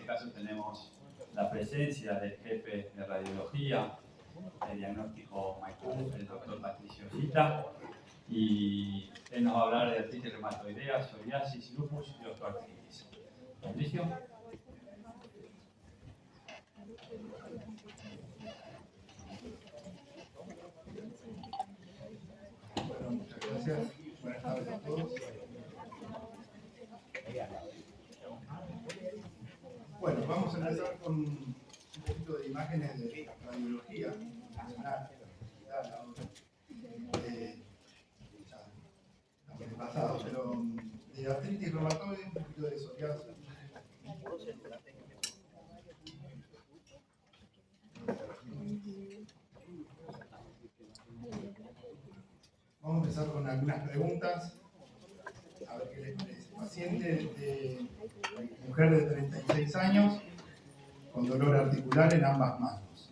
este caso tenemos la presencia del jefe de radiología, de diagnóstico Maipú, el doctor Patricio Cita, y él nos va a hablar de artritis reumatoidea, psoriasis, lupus y osteoartritis. Patricio. Bueno, muchas gracias. Buenas tardes a todos. Bueno, vamos a empezar con un poquito de imágenes de radiología nacional, ya pasado, pero de artritis reumatoide, un poquito de psoriasis. Vamos a empezar con algunas preguntas. A ver qué les parece. Paciente de mujer de 36 años con dolor articular en ambas manos.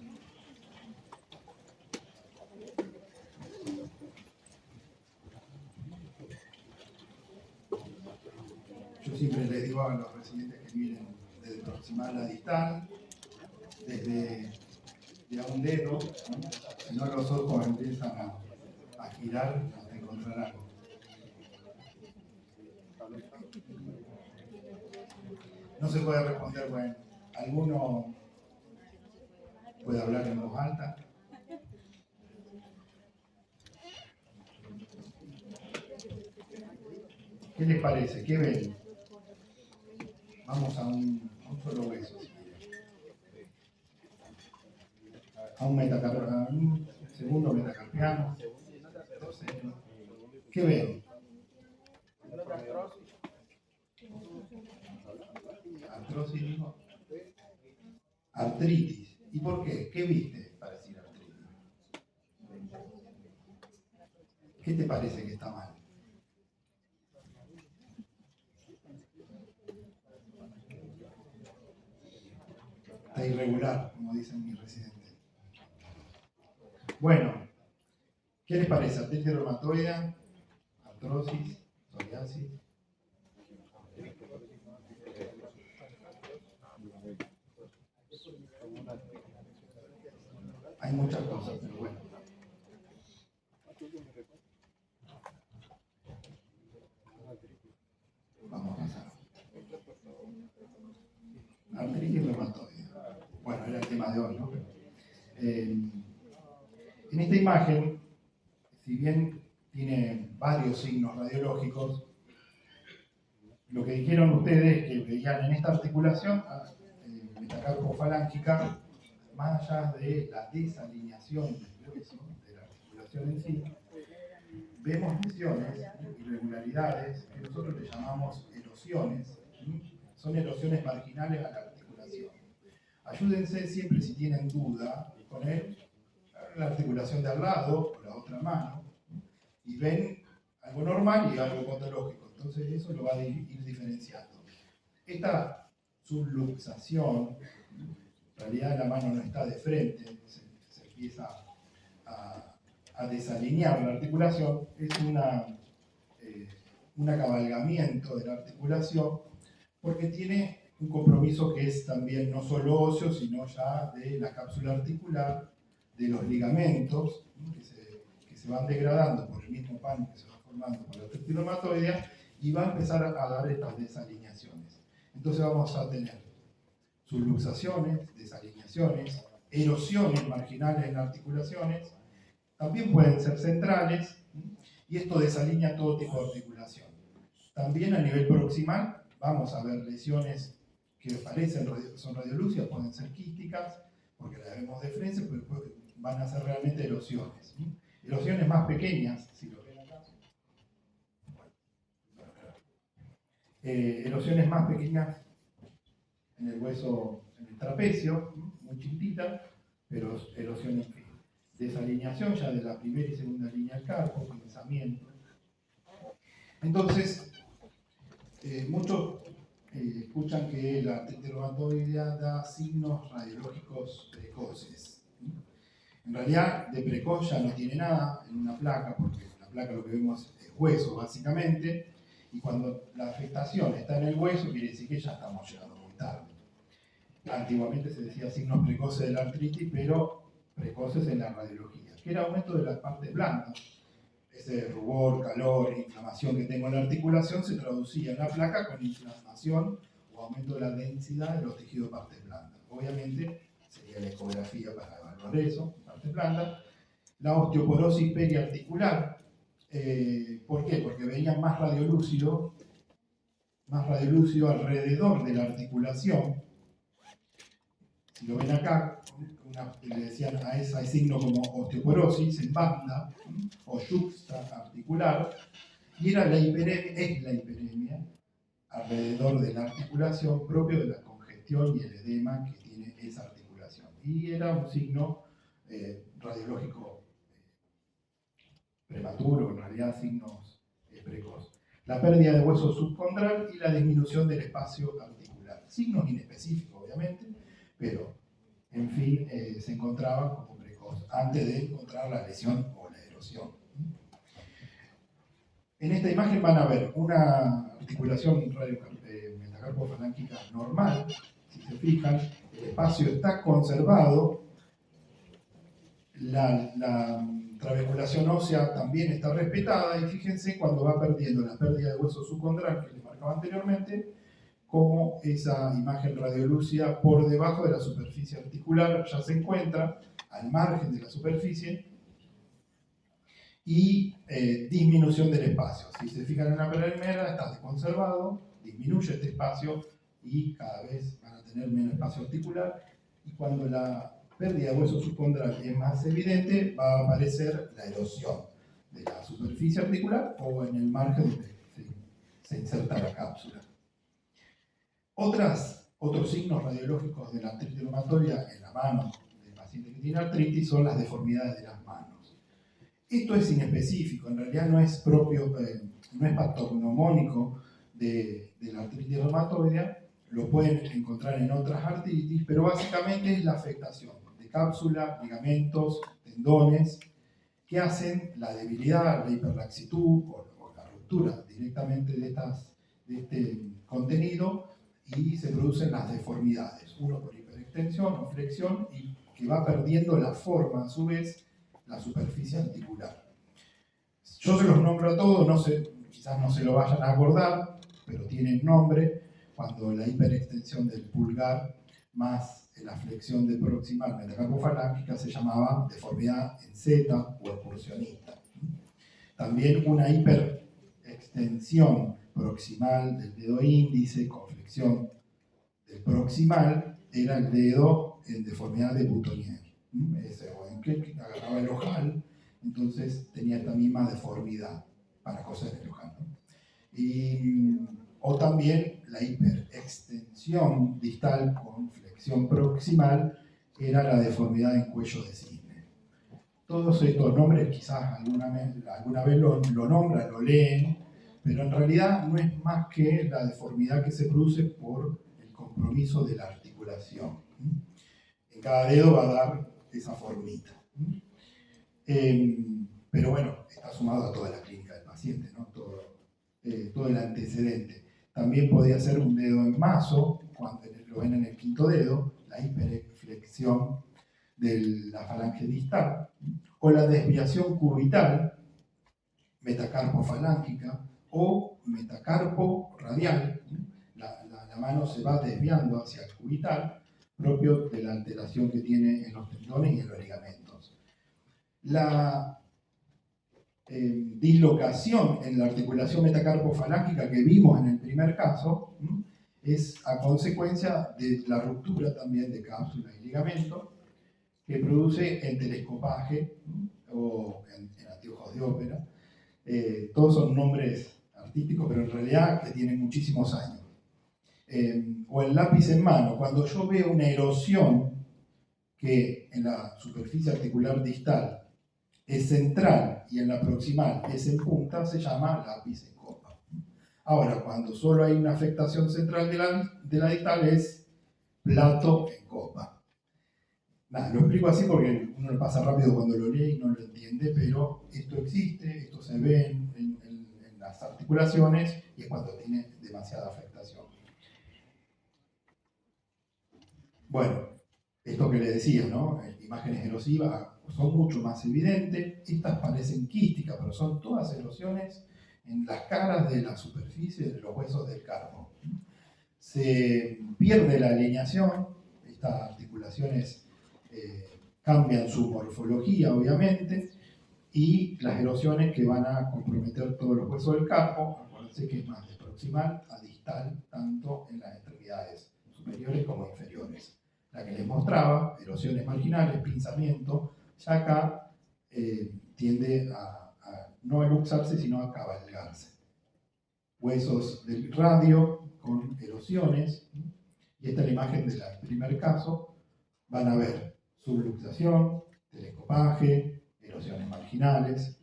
Yo siempre les digo a los residentes que miren desde proximal a distal, desde a un dedo, si no los ojos empiezan a girar hasta encontrar algo. No se puede responder, bueno, ¿alguno puede hablar en voz alta? ¿Qué les parece? ¿Qué ven? Vamos a un solo hueso. A un segundo metacarpiano. Tercero. ¿Qué ven? Artrosis, dijo. Artritis. ¿Y por qué? ¿Qué viste para decir artritis? ¿Qué te parece que está mal? Está irregular, como dicen mis residentes. Bueno, ¿qué les parece? Artritis reumatoidea, artrosis, psoriasis. Hay muchas cosas, pero bueno. Vamos a pasar. Artritis reumatoidea. Bueno, era el tema de hoy, ¿no? En esta imagen, si bien tiene varios signos radiológicos, lo que dijeron ustedes que veían en esta articulación metacarpofalángica, más allá de la desalineación del hueso, de la articulación en sí, vemos lesiones, irregularidades, que nosotros le llamamos erosiones. Son erosiones marginales a la articulación. Ayúdense siempre si tienen duda con la articulación de al lado o la otra mano y ven algo normal y algo patológico. Entonces eso lo va a ir diferenciando. Esta subluxación, en realidad la mano no está de frente, se empieza a desalinear la articulación, es un acabalgamiento de la articulación porque tiene un compromiso que es también no solo óseo, sino ya de la cápsula articular, de los ligamentos, que se van degradando por el mismo pan que se va formando por la artritis reumatoidea y va a empezar a dar estas desalineaciones. Entonces vamos a tener subluxaciones, desalineaciones, erosiones marginales en articulaciones, también pueden ser centrales, y esto desalinea todo tipo de articulación. También a nivel proximal vamos a ver lesiones que son radiolúcidas, pueden ser quísticas, porque las vemos de frente, pero van a ser realmente erosiones. Erosiones más pequeñas, si lo ven acá. Erosiones más pequeñas en el hueso, en el trapecio, muy chiquitita, pero erosión en fin. Desalineación ya de la primera y segunda línea del carpo, pensamiento. Entonces, muchos escuchan que la artritis reumatoidea da signos radiológicos precoces. En realidad, de precoz ya no tiene nada en una placa, porque en la placa lo que vemos es hueso, básicamente, y cuando la afectación está en el hueso, quiere decir que ya estamos llegando muy tarde. antiguamente se decía signos precoces de la artritis, pero precoces en la radiología, que era aumento de las partes blandas. Ese rubor, calor, inflamación que tengo en la articulación se traducía en la placa con inflamación o aumento de la densidad de los tejidos de partes blandas. Obviamente sería la ecografía para evaluar eso, partes blandas. La osteoporosis periarticular, ¿por qué? Porque veían más radiolúcido alrededor de la articulación. Si lo ven acá, le decían a ese signo como osteoporosis en banda o yuxta articular, y era la hiperemia alrededor de la articulación propio de la congestión y el edema que tiene esa articulación. Y era un signo radiológico prematuro, en realidad signos precoces. La pérdida de hueso subcondral y la disminución del espacio articular. Signos inespecíficos, obviamente, pero, en fin, se encontraba como precoz, antes de encontrar la lesión o la erosión. En esta imagen van a ver una articulación metacarpofalángica normal. Si se fijan, el espacio está conservado, la trabeculación ósea también está respetada, y fíjense cuando va perdiendo la pérdida de hueso subcondral que les marcaba anteriormente, como esa imagen radiolúcida por debajo de la superficie articular ya se encuentra al margen de la superficie, y disminución del espacio. Si se fijan en la primera, está conservado, disminuye este espacio y cada vez van a tener menos espacio articular, y cuando la pérdida de hueso subcondral es más evidente, va a aparecer la erosión de la superficie articular o en el margen donde se inserta la cápsula. Otros signos radiológicos de la artritis reumatoidea en la mano del paciente que tiene artritis son las deformidades de las manos. Esto es inespecífico, en realidad no es propio, no es patognomónico de la artritis reumatoidea, lo pueden encontrar en otras artritis, pero básicamente es la afectación de cápsula, ligamentos, tendones, que hacen la debilidad, la hiperlaxitud o la ruptura directamente de este contenido, y se producen las deformidades, uno por hiperextensión o flexión, y que va perdiendo la forma a su vez la superficie articular. Yo se los nombro a todos, no sé, quizás no se lo vayan a acordar, pero tienen nombre. Cuando la hiperextensión del pulgar más la flexión de proximal metacarpofalángica se llamaba deformidad en Z o excursionista. También una hiperextensión proximal del dedo índice con flexión del proximal era el dedo en deformidad de Boutonniere. O en que agarraba el ojal, entonces tenía esta misma deformidad para coser el ojal, ¿no? O también la hiperextensión distal con flexión proximal era la deformidad en cuello de cisne. Todos estos nombres quizás alguna vez lo nombran, lo leen, pero en realidad no es más que la deformidad que se produce por el compromiso de la articulación. En cada dedo va a dar esa formita. Pero bueno, está sumado a toda la clínica del paciente, ¿no? Todo el antecedente. También podía ser un dedo en mazo, cuando lo ven en el quinto dedo, la hiperflexión de la falange distal, o la desviación cubital, metacarpofalángica, o metacarpo radial. La mano se va desviando hacia el cubital, propio de la alteración que tiene en los tendones y en los ligamentos. La dislocación en la articulación metacarpofalángica que vimos en el primer caso es a consecuencia de la ruptura también de cápsula y ligamento que produce en telescopaje o en anteojos de ópera. Todos son nombres artísticos, pero en realidad que tienen muchísimos años. O el lápiz en mano, cuando yo veo una erosión que en la superficie articular distal es central y en la proximal es en punta, se llama lápiz en copa. Ahora, cuando solo hay una afectación central de la distal, es plato en copa. Nada, lo explico así porque uno lo pasa rápido cuando lo lee y no lo entiende, pero esto existe, esto se ve en las articulaciones, y es cuando tiene demasiada afectación. Bueno, esto que le decía, ¿no? Imágenes erosivas son mucho más evidentes. Estas parecen quísticas, pero son todas erosiones en las caras de la superficie de los huesos del carpo. Se pierde la alineación, estas articulaciones cambian su morfología, obviamente, y las erosiones que van a comprometer todos los huesos del carpo, acuérdense que es más de proximal a distal, tanto en las extremidades superiores como inferiores. La que les mostraba, erosiones marginales, pinzamiento, ya acá tiende a no a luxarse, sino a cabalgarse. Huesos del radio con erosiones, y esta es la imagen del primer caso, van a ver subluxación, telescopaje, erosiones marginales.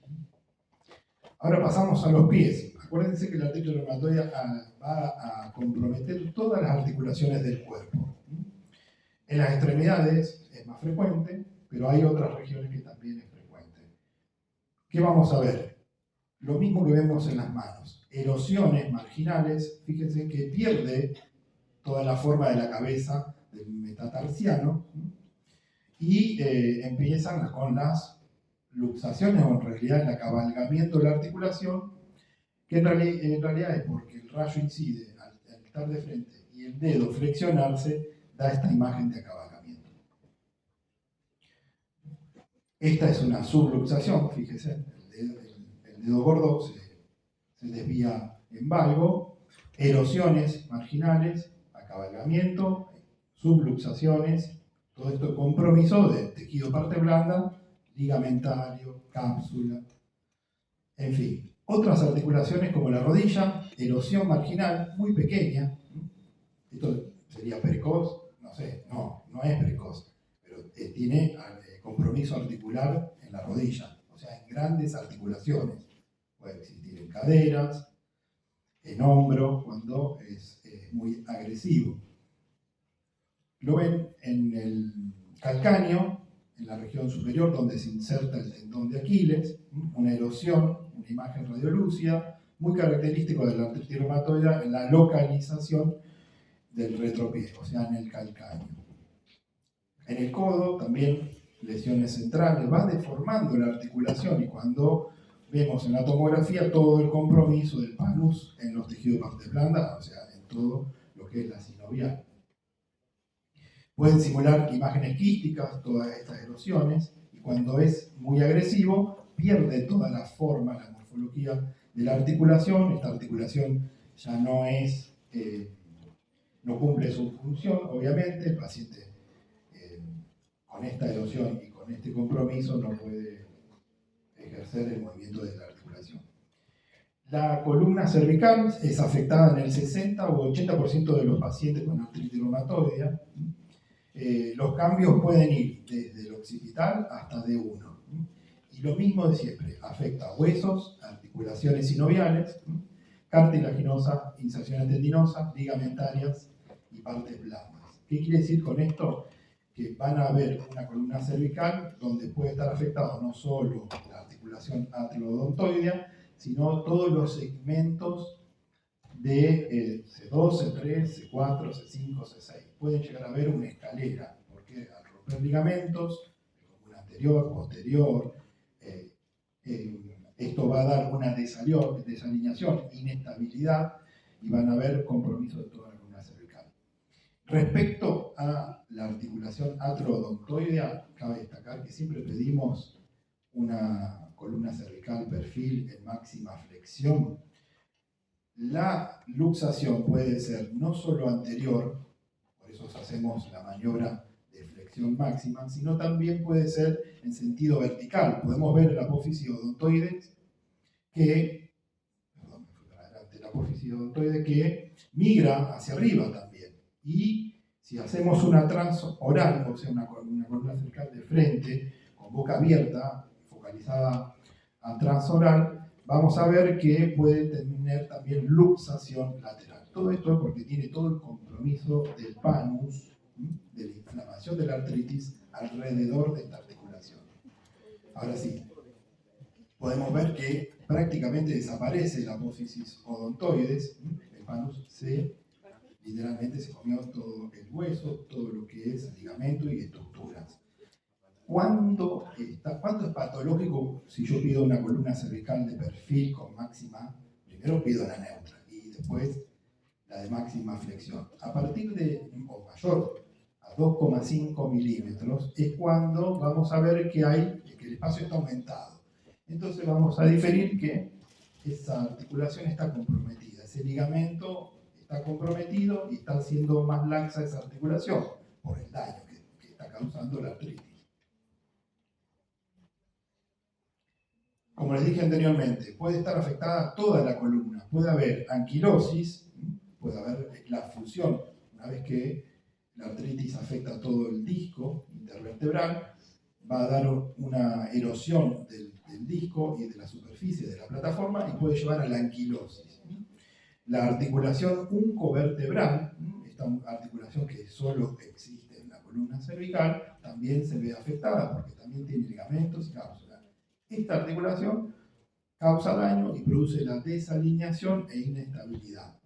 Ahora pasamos a los pies. Acuérdense que la artritis reumatoide va a comprometer todas las articulaciones del cuerpo. En las extremidades es más frecuente, pero hay otras regiones que también es frecuente. ¿Qué vamos a ver? Lo mismo que vemos en las manos. Erosiones marginales, fíjense que pierde toda la forma de la cabeza del metatarsiano y empiezan con las luxaciones, o en realidad el acabalgamiento de la articulación, que en realidad es porque el rayo incide al estar de frente y el dedo flexionarse, da esta imagen de acabalgamiento. Esta es una subluxación, fíjense, el dedo gordo se desvía en valgo, erosiones marginales, acabalgamiento, subluxaciones, todo esto compromiso de tejido parte blanda, ligamentario, cápsula, en fin. Otras articulaciones como la rodilla, erosión marginal muy pequeña, esto sería precoz, no sé, no es precoz, pero tiene compromiso articular en la rodilla, o sea, en grandes articulaciones. Puede existir en caderas, en hombro, cuando es muy agresivo. Lo ven en el calcáneo, en la región superior, donde se inserta el tendón de Aquiles, una erosión, una imagen radiolúcida, muy característico de la artritis reumatoide en la localización del retropié, o sea, en el calcáneo. En el codo también lesiones centrales, va deformando la articulación y cuando vemos en la tomografía todo el compromiso del panus en los tejidos parte blanda, o sea, en todo lo que es la sinovial. Pueden simular imágenes quísticas, todas estas erosiones, y cuando es muy agresivo, pierde toda la forma, la morfología de la articulación. Esta articulación ya no es, no cumple su función, obviamente. El paciente con esta erosión y con este compromiso no puede ejercer el movimiento de la articulación. La columna cervical es afectada en el 60 o 80% de los pacientes con artritis reumatoide. Los cambios pueden ir desde el occipital hasta D1. Y lo mismo de siempre, afecta a huesos, articulaciones sinoviales, cartilaginosas, inserciones tendinosas, ligamentarias y partes blandas. ¿Qué quiere decir con esto? Que van a haber una columna cervical donde puede estar afectado no solo la articulación atriodontoidea, sino todos los segmentos de C2, C3, C4, C5, C6. Pueden llegar a ver una escalera, porque al romper ligamentos, el común anterior, posterior, esto va a dar una desalineación, inestabilidad, y van a haber compromiso de toda la columna cervical. Respecto a la articulación atriodontoidea, cabe destacar que siempre pedimos una columna cervical perfil en máxima flexión. La luxación puede ser no solo anterior, por eso hacemos la maniobra de flexión máxima, sino también puede ser en sentido vertical. Podemos ver la apófisis odontoides que, migra hacia arriba también. Y si hacemos una transoral, o sea, una columna cervical de frente, con boca abierta, focalizada a transoral, vamos a ver que puede tener también luxación lateral. Todo esto es porque tiene todo el compromiso del panus, de la inflamación de la artritis alrededor de esta articulación. Ahora sí, podemos ver que prácticamente desaparece la apófisis odontoides, el panus se literalmente se comió todo el hueso, todo lo que es ligamento y estructuras. ¿Cuándo es patológico si yo pido una columna cervical de perfil con máxima? Primero pido la neutra y después la de máxima flexión. A partir de, o mayor, a 2,5 milímetros, es cuando vamos a ver que el espacio está aumentado. Entonces vamos a diferir que esa articulación está comprometida, ese ligamento está comprometido y está haciendo más laxa esa articulación por el daño que está causando la artritis. Como les dije anteriormente, puede estar afectada toda la columna, puede haber anquilosis, puede haber la fusión, una vez que la artritis afecta todo el disco intervertebral, va a dar una erosión del disco y de la superficie de la plataforma y puede llevar a la anquilosis. La articulación uncovertebral, esta articulación que solo existe en la columna cervical, también se ve afectada porque también tiene ligamentos y cápsulas. Esta articulación causa daño y produce la desalineación e inestabilidad.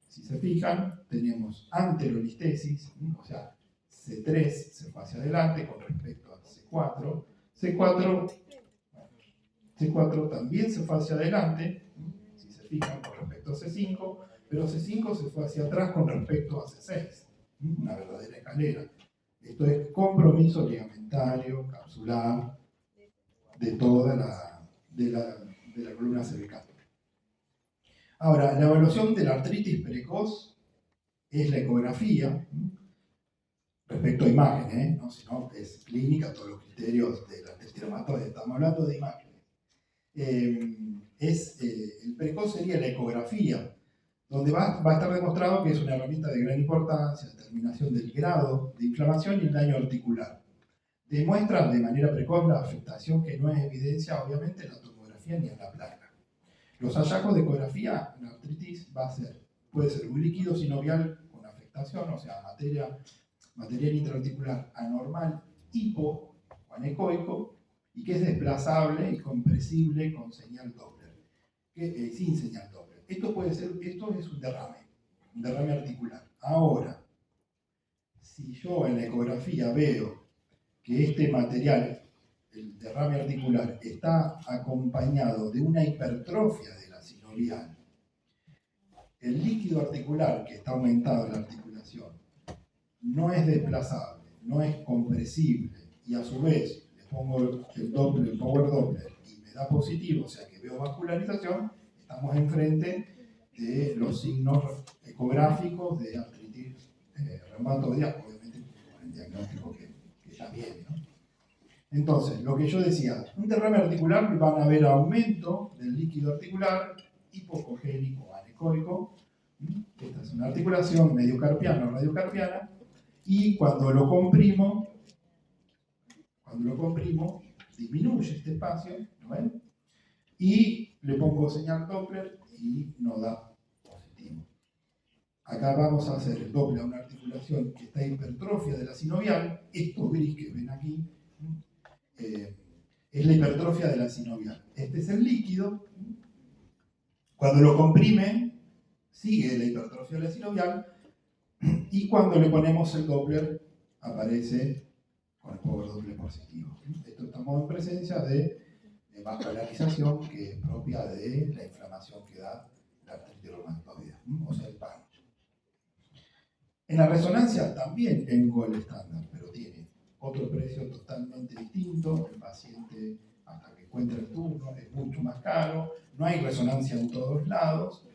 Si se fijan, tenemos anterolistesis, o sea, C3 se fue hacia adelante con respecto a C4. C4 también se fue hacia adelante, si se fijan, con respecto a C5, pero C5 se fue hacia atrás con respecto a C6, una verdadera escalera. Esto es compromiso ligamentario, capsular, de toda la columna cervical. Ahora, la evaluación de la artritis precoz es la ecografía, respecto a imágenes, ¿no? Si no, es clínica, todos los criterios de la reumatoide, estamos hablando de imágenes. El precoz sería la ecografía, donde va a estar demostrado que es una herramienta de gran importancia, determinación del grado de inflamación y el daño articular. Demuestra de manera precoz la afectación que no es evidencia, obviamente, en la tomografía ni en la placa. Los hallazgos de ecografía en artritis puede ser un líquido sinovial con afectación, o sea, material intraarticular anormal, hipo o anecoico, y que es desplazable y compresible con señal Doppler, sin señal Doppler. Esto es un derrame articular. Ahora, si yo en la ecografía veo que este material, el derrame articular, está acompañado de una hipertrofia de la sinovial, el líquido articular que está aumentado en la articulación no es desplazable, no es compresible, y a su vez le pongo el power Doppler y me da positivo, o sea que veo vascularización, estamos enfrente de los signos ecográficos de artritis reumatoidea, obviamente con el diagnóstico que ya viene, ¿no? Entonces, lo que yo decía, un derrame articular van a haber aumento del líquido articular, hipocogénico o anecoico. Esta es una articulación mediocarpiana o radiocarpiana, y cuando lo comprimo, disminuye este espacio, ¿no ven? Y le pongo señal Doppler y no da positivo. Acá vamos a hacer el Doppler a una articulación que está hipertrofia de la sinovial. Esto gris que ven aquí es la hipertrofia de la sinovial. Este es el líquido. Cuando lo comprime, sigue la hipertrofia de la sinovial, y cuando le ponemos el Doppler, aparece con el power Doppler positivo. Esto estamos en presencia de vascularización que es propia de la inflamación que da la artritis reumatoidea, o sea, el PAN. En la resonancia también en gol estándar, pero tiene otro precio totalmente distinto. El paciente, hasta que encuentra el turno, es mucho más caro. No hay resonancia en todos lados.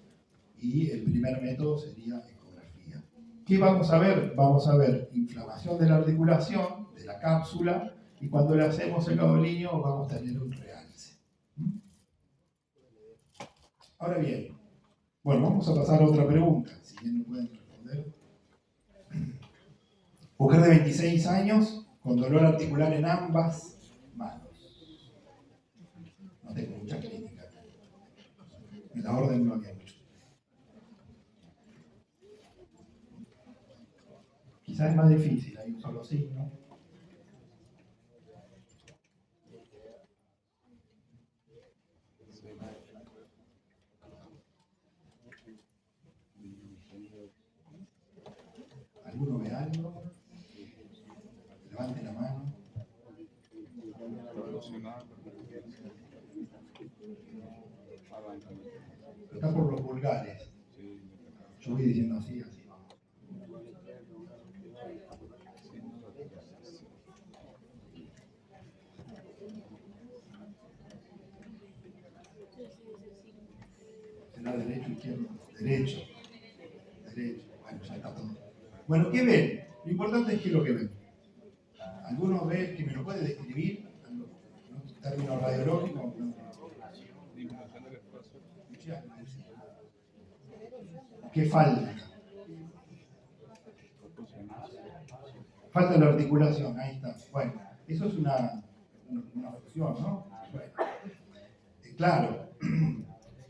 Y el primer método sería ecografía. ¿Qué vamos a ver? Vamos a ver inflamación de la articulación, de la cápsula, y cuando le hacemos el gadolinio vamos a tener un realce. Ahora bien, bueno, vamos a pasar a otra pregunta, si bien no pueden responder. Mujer de 26 años con dolor articular en ambas manos. No tengo mucha clínica. En la orden no había mucho. Quizás es más difícil, hay un solo signo. Está por los pulgares. Yo voy diciendo así, así. ¿Será derecho, izquierdo? Derecho. Derecho. Bueno, ya está todo. Bueno, ¿qué ven? Lo importante es qué es lo que ven. ¿Alguno ve que me lo puede describir? ¿En términos radiológicos? ¿Qué falta? Falta la articulación, ahí está. Bueno, eso es una fusión, ¿no? Bueno, claro,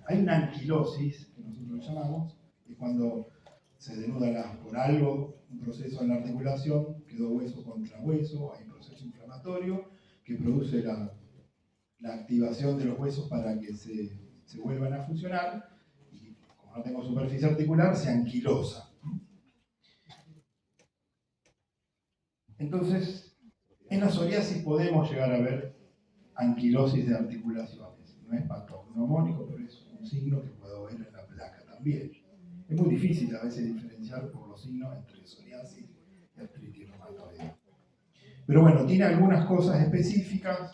hay una anquilosis, que nosotros llamamos, que cuando se denuda por algo, un proceso en la articulación, quedó hueso contra hueso, hay un proceso inflamatorio que produce la activación de los huesos para que se vuelvan a fusionar, y como no tengo superficie articular, se anquilosa. Entonces, en la psoriasis podemos llegar a ver anquilosis de articulaciones. No es patognomónico, pero es un signo que puedo ver en la placa también. Es muy difícil a veces diferenciar por los signos entre psoriasis y artritis reumatoide. Pero bueno, tiene algunas cosas específicas.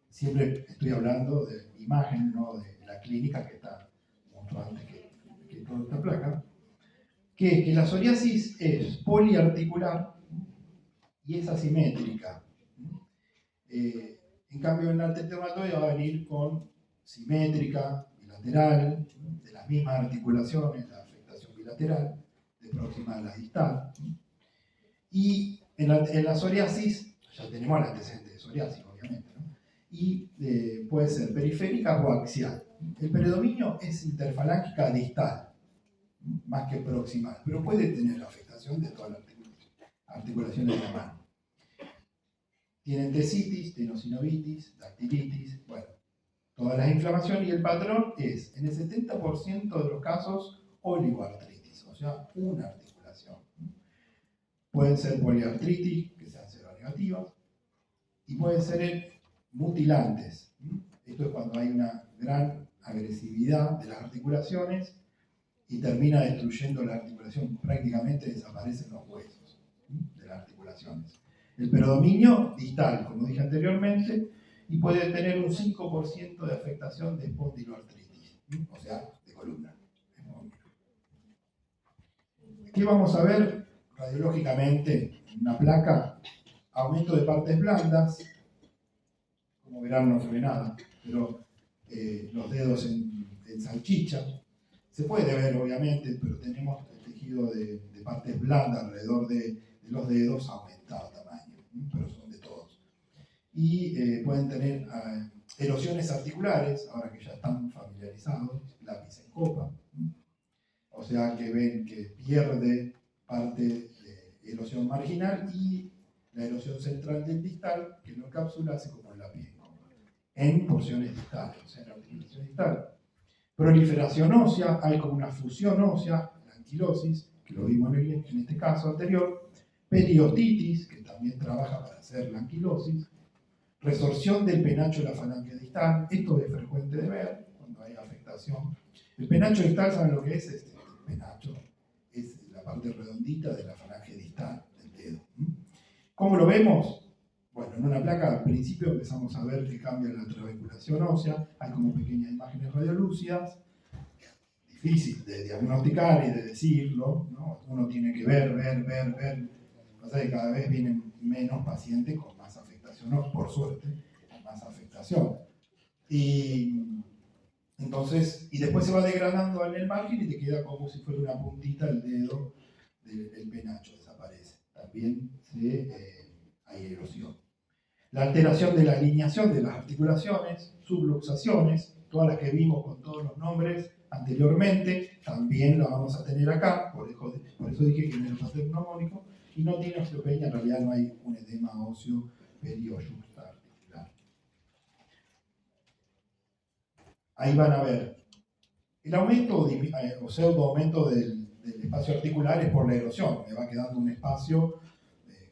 Siempre estoy hablando de imagen, no de la clínica, que está mucho antes que toda esta placa. Que la psoriasis es poliarticular y es asimétrica. En cambio, en la artritis reumatoide va a venir con simétrica, bilateral, de las mismas articulaciones, la afectación bilateral, de próxima a la distal. Y en la psoriasis, ya tenemos el antecedente de psoriasis, obviamente, ¿no? Y puede ser periférica o axial. El predominio es interfalángica distal, más que proximal, pero puede tener afectación de todas las articulaciones de la mano. Tienen tesitis, tenosinovitis, dactilitis, bueno, todas las inflamaciones, y el patrón es, en el 70% de los casos, oligoartritis, o sea, una articulación. Pueden ser poliartritis, que sean seronegativas, y pueden ser mutilantes. Esto es cuando hay una gran agresividad de las articulaciones y termina destruyendo la articulación, prácticamente desaparecen los huesos de las articulaciones. El predominio distal, como dije anteriormente, y puede tener un 5% de afectación de espondiloartritis, o sea, de columna. ¿Qué vamos a ver radiológicamente en una placa? Aumento de partes blandas, como verán no se ve nada, pero los dedos en salchicha. Se puede ver, obviamente, pero tenemos el tejido de partes blandas alrededor de los dedos aumentado tamaño, pero son de todos. Y pueden tener erosiones articulares, ahora que ya están familiarizados, lápiz en copa. O sea que ven que pierde parte de erosión marginal y la erosión central del distal, que no cápsula, hace como el lápiz en copa, en porciones distales, o sea, en la articulación distal. Proliferación ósea, hay como una fusión ósea, la anquilosis, que lo vimos en este caso anterior. Periostitis, que también trabaja para hacer la anquilosis. Resorción del penacho de la falange distal, esto es frecuente de ver cuando hay afectación. El penacho distal, ¿saben lo que es? El penacho es la parte redondita de la falange distal del dedo. ¿Cómo lo vemos? Bueno, en una placa al principio empezamos a ver que cambia la trabeculación ósea, hay como pequeñas imágenes radiolúcidas, difícil de diagnosticar y de decirlo, ¿no? Uno tiene que ver. Pasa que cada vez vienen menos pacientes con más afectación, ¿no? Por suerte, más afectación. Y entonces, y después se va degradando en el margen y te queda como si fuera una puntita el dedo del penacho, desaparece. También hay erosión. La alteración de la alineación de las articulaciones, subluxaciones, todas las que vimos con todos los nombres anteriormente, también la vamos a tener acá, por eso dije que no era patognomónico, y no tiene osteopenia, en realidad no hay un edema óseo perioyuxtaarticular. Ahí van a ver, el aumento o pseudo aumento del espacio articular es por la erosión, me va quedando un espacio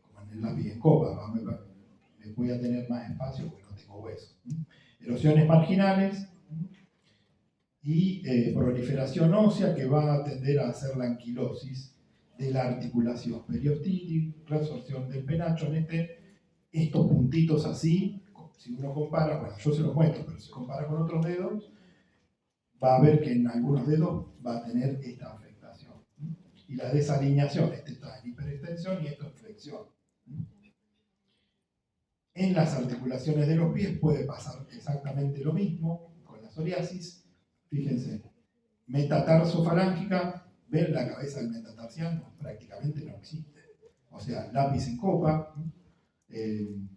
como en el lápiz en copa, voy a tener más espacio porque no tengo hueso. Erosiones marginales y proliferación ósea que va a tender a hacer la anquilosis de la articulación. Periostitis, resorción del penacho. Estos puntitos así, si uno compara, bueno, yo se los muestro, pero si compara con otros dedos, va a ver que en algunos dedos va a tener esta afectación. Y la desalineación, este está en hiperextensión y esto en flexión. En las articulaciones de los pies puede pasar exactamente lo mismo con la psoriasis. Fíjense, metatarso-falángica, ven la cabeza del metatarsiano, prácticamente no existe. O sea, lápiz en copa, en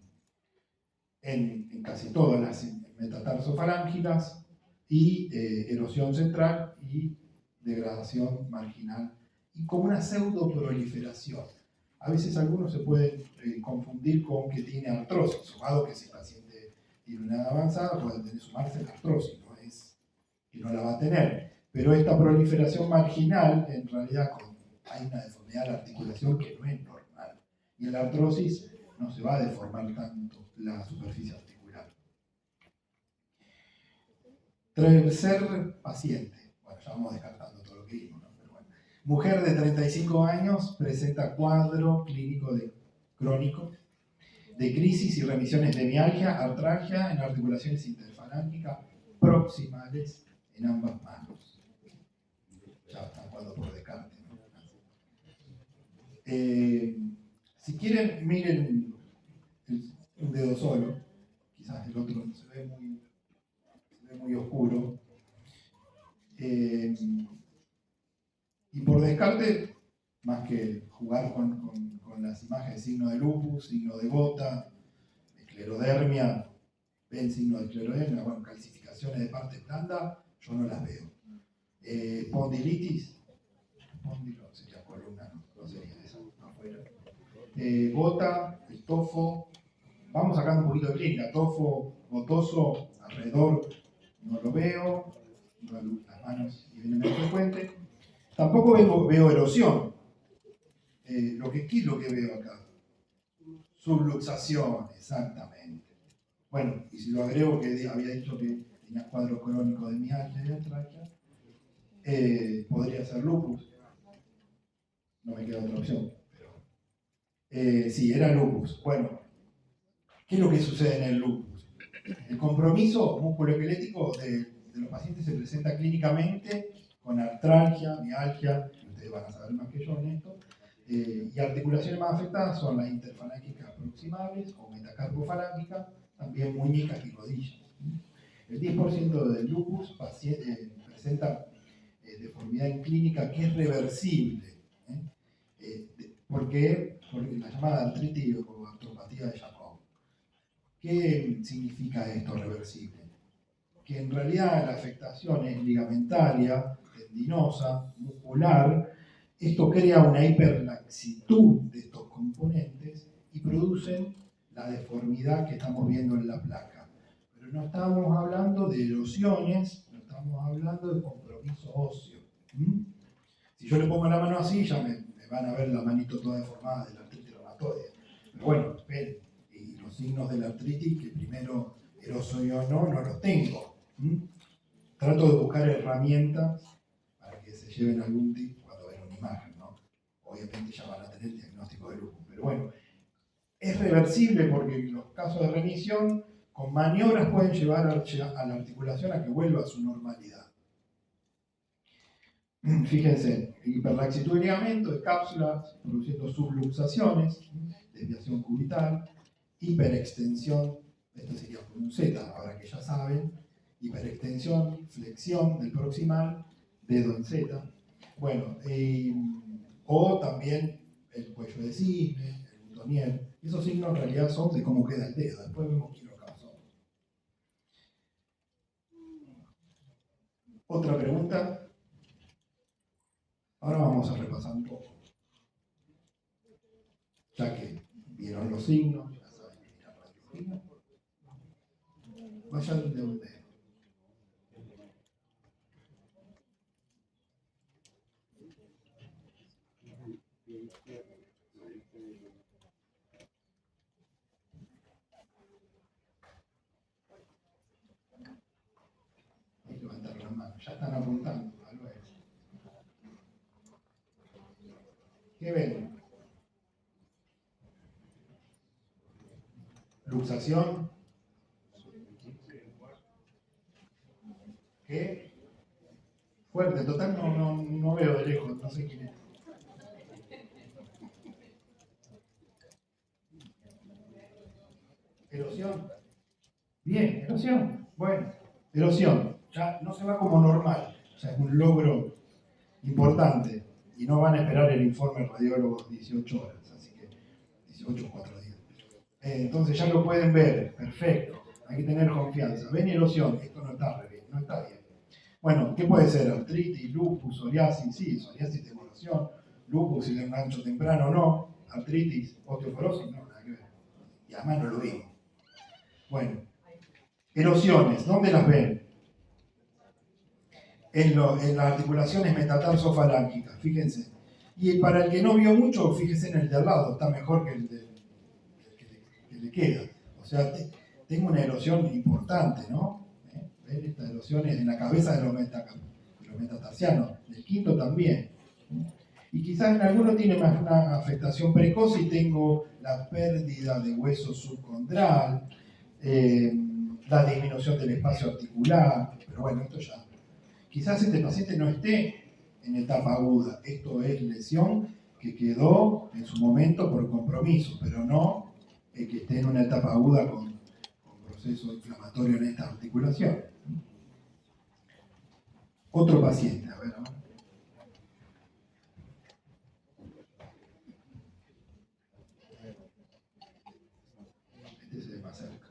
casi todas las metatarsofalángicas, y erosión central y degradación marginal, y como una pseudoproliferación. A veces algunos se pueden confundir con que tiene artrosis, sumado que si el paciente tiene una edad avanzada puede tener sumarse la artrosis, no es que no la va a tener. Pero esta proliferación marginal, en realidad hay una deformidad de la articulación que no es normal. Y en la artrosis no se va a deformar tanto la superficie articular. Tercer paciente. Bueno, ya vamos descartando todo lo que vimos, ¿no? Pero bueno. Mujer de 35 años presenta cuadro clínico crónico de crisis y remisiones de mialgia, artralgia en articulaciones interfalángicas proximales en ambas manos. Ya está jugando por descarte, ¿no? Si quieren, miren un dedo solo. Quizás el otro se ve muy oscuro. Y por descarte, más que jugar con las imágenes, signo de lupus, signo de gota, esclerodermia, ven signo de esclerodermia, bueno, calcificaciones de parte blanda, yo no las veo. Espondilitis, espondilo sería columna, no sería esa, afuera. Gota, el tofo, vamos sacando un poquito de clínica, tofo gotoso, alrededor no lo veo, las manos vienen menos frecuente. Tampoco veo erosión. ¿Qué es lo que veo acá? Subluxación, exactamente. Bueno, y si lo agrego que había dicho que tenía cuadro crónico de mialgia y de artralgia, podría ser lupus. No me queda otra opción. Pero, sí, era lupus. Bueno, ¿qué es lo que sucede en el lupus? El compromiso musculoesquelético de los pacientes se presenta clínicamente con artralgia, mialgia, ustedes van a saber más que yo en esto, y articulaciones más afectadas son las interfalángicas proximales o metacarpofalángicas, también muñecas y rodillas. El 10% del lupus presenta deformidad en clínica que es reversible. ¿Por qué? Porque la llamada artritis o artropatía de Jacob. ¿Qué significa esto reversible? Que en realidad la afectación es ligamentaria, tendinosa, muscular. Esto crea una hiperlaxitud de estos componentes y producen la deformidad que estamos viendo en la placa. Pero no estamos hablando de erosiones, no estamos hablando de compromiso óseo. Si yo le pongo la mano así, ya me van a ver la manito toda deformada de la artritis reumatoide. Pero bueno, esperen, y los signos de la artritis, que primero erosionó, no los tengo. Trato de buscar herramientas para que se lleven algún tip cuando ven una imagen, ¿no? Obviamente ya van a tener el diagnóstico de lupus, pero bueno, es reversible porque en los casos de remisión, con maniobras pueden llevar a la articulación a que vuelva a su normalidad. Fíjense, hiperlaxitud de ligamento, de cápsulas, produciendo subluxaciones, desviación cubital, hiperextensión, esto sería por un Z, ahora que ya saben, hiperextensión, flexión del proximal, dedo en Z. Bueno, o también el cuello de cisne, el butonier. Esos signos en realidad son de cómo queda el dedo. Después vemos quién lo causó. Otra pregunta. Ahora vamos a repasar un poco. Ya que vieron los signos, ya saben que mirar los signos. Vayan de un dedo. están apuntando. ¿Qué ven? Luxación. ¿Qué? Fuerte, total no veo de lejos, no sé quién es. Erosión. Bien, erosión. Bueno, erosión. Ya no se va como normal. O sea, es un logro importante. Y no van a esperar el informe radiólogo 18 horas. Así que 18 o 4 días. Entonces ya lo pueden ver. Perfecto. Hay que tener confianza. Ven erosión. Esto no está bien. No está bien. Bueno, ¿qué puede ser? Artritis, lupus, psoriasis. Sí, psoriasis de erosión. Lupus, si le engancho temprano no. Artritis, osteoporosis, no, nada que ver. Y además no lo vimos. Bueno, erosiones, ¿dónde las ven? En las articulaciones metatarsofalángicas, fíjense. Y para el que no vio mucho, fíjense en el de al lado, está mejor que el que le queda. O sea, tengo una erosión importante, ¿no? ¿Ven? Estas erosiones en la cabeza de los metatarsianos, el quinto también. Y quizás en alguno tiene más una afectación precoz y tengo la pérdida de hueso subcondral, la disminución del espacio articular, pero bueno, esto ya. Quizás este paciente no esté en etapa aguda, esto es lesión que quedó en su momento por compromiso, pero no que esté en una etapa aguda con proceso inflamatorio en esta articulación. Otro paciente, a ver, ¿no? Este se ve más cerca.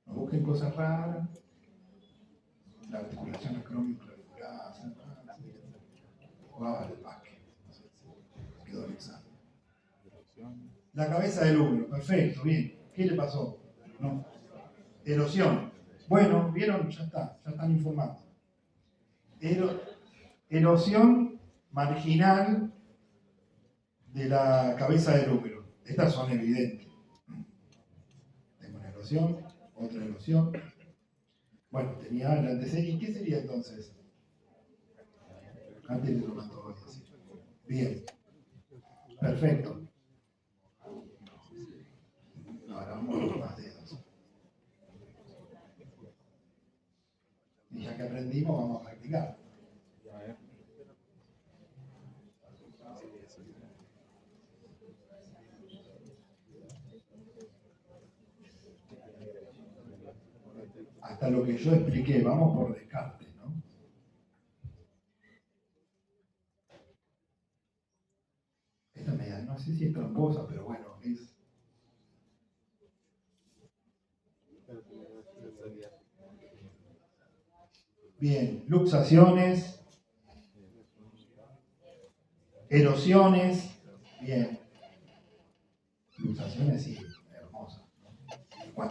No busquen cosas raras. La articulación acromioclavicular, jugaba al básquet, no sé, quedó el examen. La cabeza del húmero, perfecto, bien. ¿Qué le pasó? No. Erosión. Bueno, vieron, ya está, ya están informando. Erosión marginal de la cabeza del húmero. Estas son evidentes. Tengo una erosión, otra erosión. Bueno, tenía el antecedente. ¿Qué sería entonces? Antes de reumatoides. Bien. Perfecto. Ahora vamos a los más dedos. Y ya que aprendimos, vamos a practicar. Hasta lo que yo expliqué, vamos por descarte, ¿no? Esta media, no sé si es tramposa, pero bueno, es. Bien, luxaciones, erosiones, bien. Luxaciones, sí, hermosa.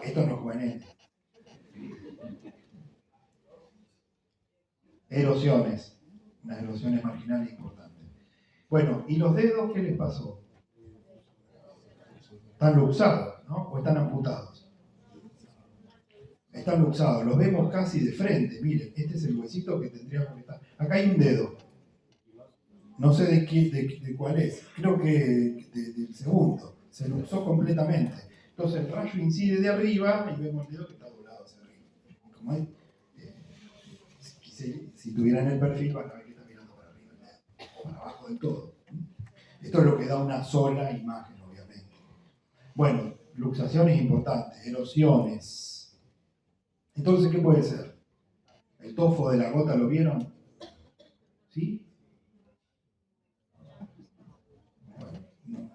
Esto no es juvenil. Erosiones, unas erosiones marginales importantes. Bueno, ¿y los dedos qué les pasó? Están luxados, ¿no? O están amputados. Están luxados, los vemos casi de frente. Miren, este es el huesito que tendríamos que estar. Acá hay un dedo. No sé de cuál es. Creo que del segundo. Se luxó completamente. Entonces el rayo incide de arriba y vemos el dedo que está doblado hacia arriba. Como es, si tuvieran el perfil van a ver que está mirando para arriba, para abajo del todo. Esto es lo que da una sola imagen, obviamente. Bueno, luxaciones importantes, erosiones. Entonces, ¿qué puede ser? ¿El tofo de la gota lo vieron? ¿Sí? Bueno, no.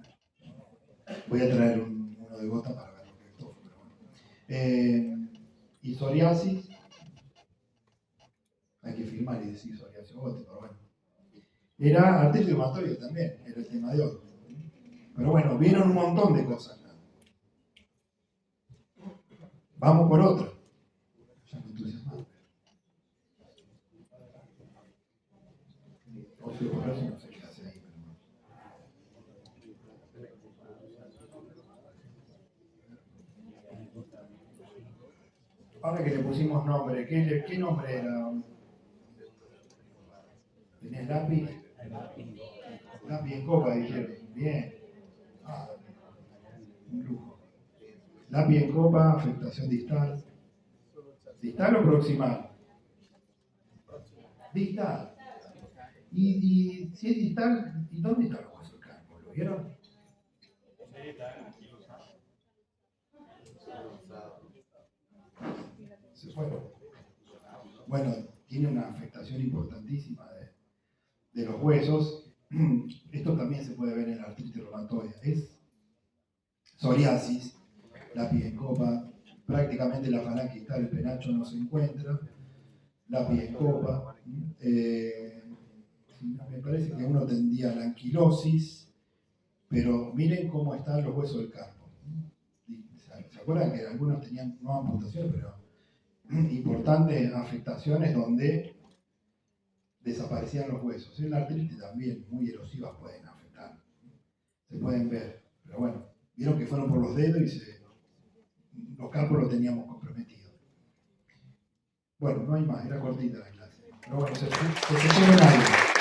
Voy a traer uno de gota para ver lo que es el tofo, pero bueno. Y psoriasis. Hay que firmar y decir psoriasis gótica, pero bueno. Era artritis reumatoide también, era el tema de hoy. Pero bueno, vieron un montón de cosas. Vamos por otro. Ya me entusiasmado. Ahora que le pusimos nombre, ¿qué nombre era? ¿Tenés lápiz? Lápiz en copa, dijeron. Bien. Ah, un lujo. Lápiz en copa, afectación distal. ¿Distal o proximal? Distal. Y si es distal, ¿y dónde está el hueso del campo? ¿Lo vieron? Se fueron. Bueno, tiene una afectación importantísima de los huesos. Esto también se puede ver en la artritis reumatoide. Es psoriasis, lápiz en copa, prácticamente la falange distal, el penacho no se encuentra, lápiz en copa. Me parece que uno tendría la anquilosis, pero miren cómo están los huesos del campo. ¿Se acuerdan que algunos tenían no amputaciones, pero importantes afectaciones donde desaparecían los huesos? En la artritis también, muy erosivas, pueden afectar. Se pueden ver, pero bueno, vieron que fueron por los dedos y los campos los teníamos comprometidos. Bueno, no hay más, era cortita la clase. Pero bueno, se fue en algo.